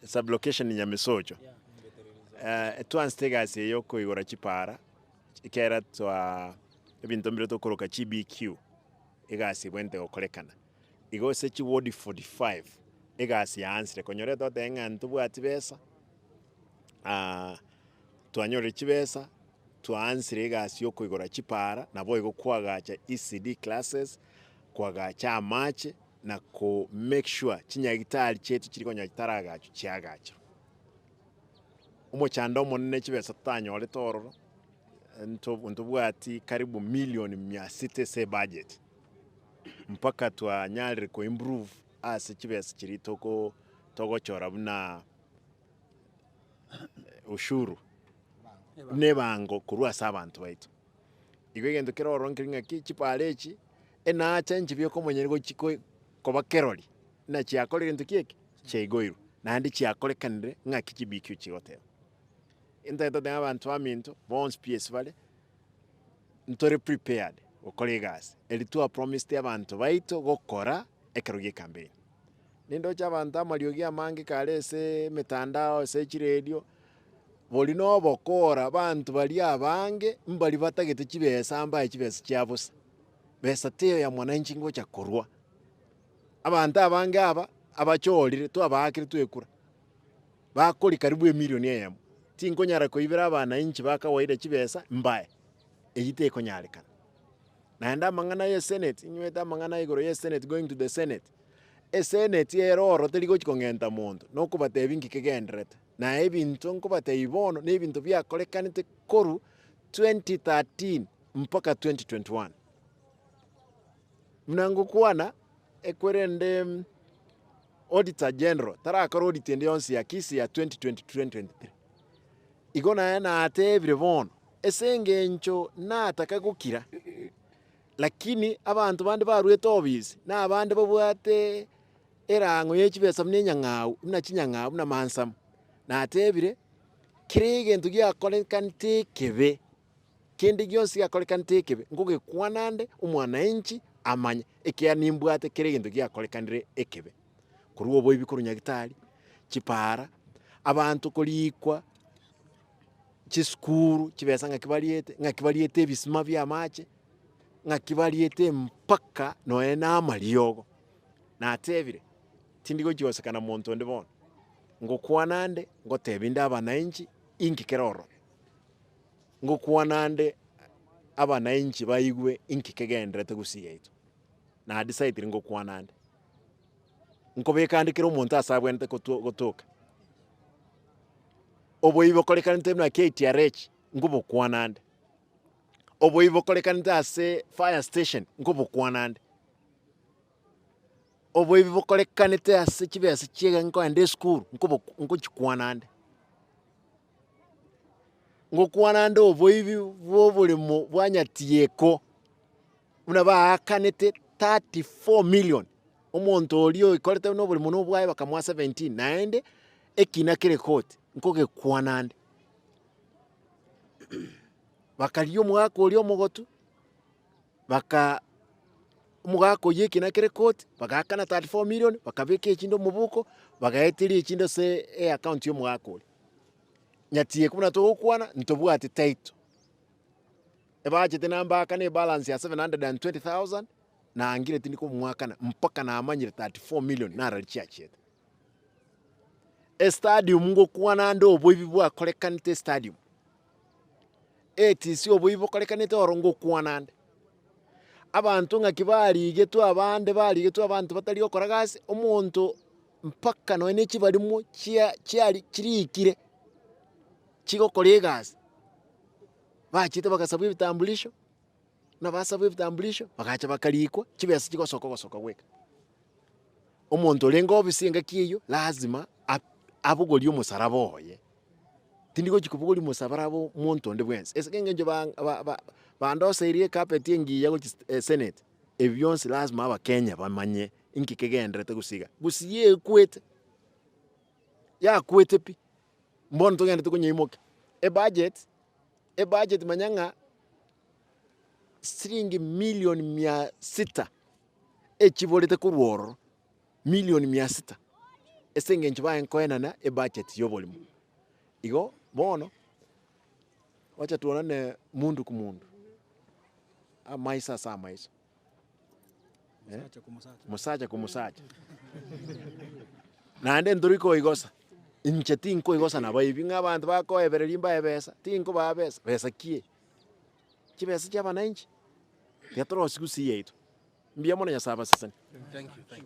Sublocation ya Misocho. Twanstega yoko igora chipara. Ikera twa ebintu mbere to koroka CBQ. Igasi wente okolekana. Igo sechi ward 45. Igasi answer konyore to tenga ntubwa Chibesa. Tuanyore Chibesa. Tuansire igasi yoko igora chipara nabo igo kwagacha ECD classes kwagacha amache na ko make sure chinyagitari chetu chiri konyagitaraga chiagacha umuchanda omonene Chibesa tutanyore tororo ntubwati karibu milioni 600 se budget mpaka twanyalire ko improve ase Chibesa chiri toko chora buna ushuru nebango kurwa sabantu baitu igwegendo kiroro nkiringa kichipalechi enacha nchibyo komonyerego chiko koba keroli na chiakole into kieke cheigoiru nandi chiakolekanire nga kichibikyu chigote intento de abantu aminto bonds PS vale ntore prepared okolegas elitua promise abantu baito gokora ekerogie campaign nindo chabantu amariogi amange kalese mitandao se chiredio bolino bokora abantu bali abange mbali batagete Chibesa ambaye Chibesa chiabusa besa teo ya mwananchi ngo chakorwa abantu abange aba abacholire to abakire twekura bakori karibu milioni yemo tinkonyara ko ibira abana inchi bakawaida Chibesa mbaye eyite konyarekana naenda mangana ye senate inyweta mangana igoro ye senate going to the senate senate eroro teligo chikongenta muntu nokubate ebingi kegendrete na ebintu nkubate ibono ne ebintu byakolekanite koru 2013 mpaka 2021 mnango kuana ekwerende auditor general tarakora audit ndi yonsi ya kisi ya 2020-2023 igona na ate every one esenge ncho na atakagukira lakini abantu bandi barwete obisi na abandi babwate erango ye Chibesa mnenyangau mna chinyangau mna mansam na atebire kirige ntugi akolekanite kebe kindi gyonsi akolekanite kebe nguge kwanande umwananchi amanya ekia nimbwate kirige ntugi akolekanire ekebe kuruwo boy bikuru nyagitari chipara abantu kolikwa chiskuru Chibesa ngakibaliete bisima bya mache ngakibaliete mpaka noena amaliogo na atebire tindigo gyosekana muntu ndibona ngokwanande ngotebinda abananchi inkikeroro ngokwanande abananchi bayigwe inkikegendrete gusiyeito na decide ngokwanande nkobekandikira umuntu asabwente gotoka oboyibo kolekanite na KTRH ngobo kwanande oboyibo kolekanite ase fire station ngobo kwanande oboyibo kolekanite ase Chibesa chiega nkoende school ngobo chikwanande ngokwanande oboyibi bobulimo bwanyatieko una baakanite 34 million omuntu olio ikolete no buli muno bwaye bakamwa 17 naende ekina kire court nkoge kwanande bakaliyo mwako olio mugotu baka mugako yekina kire court bakakana 34 million bakabeke echindo mubuko bagaetiri echindo se account yo mwako nyatie kuna to kwana ntobwate title ebajete namba kana balance ya 720,000 na angire tindiko mwakana mpaka na amanyire 34 million na ralichachete stadium ngo kwana ndo oboyibi bwa kolekanite stadium etisi oboyibo kolekanite orongo kwanande abantu ngakibali getu abande bali getu abantu batali okoragase omuntu mpaka no ene kibalimo cyari kirikire chigo kolegas bachite bakasabwa ibitambulisho na basabwa ibitambulisho bakacha bakalikwa Chibesa chiko soko weka omuntu lengo bisinga kiyo lazima abugoli umusaraboye tindiko chikubugoli musarabo muntu ndi bwense esenge nje bandose iriye carpet yengiya ku senate ebyonse lazima abakenya bamanye inkikegendrete gusiga gusiye kwete ya kwete pi mbona tugende tukunyimoke budget manyanga shilingi milioni 600 echibolete kurworo milioni 600 esenge nchiba enkoenana budget yobolimu igo bono wacha tuonane mundu kumundu amaisa sa maisa musacha kumusacha nande nduriko igosa inche tinko igosa na baibi ng'abantu bakoebereri mbae besa tinko ba besa kie Chibesa chaba nainchi yatoro sikusi yetu mbia mona nyasaba sasa. Thank you.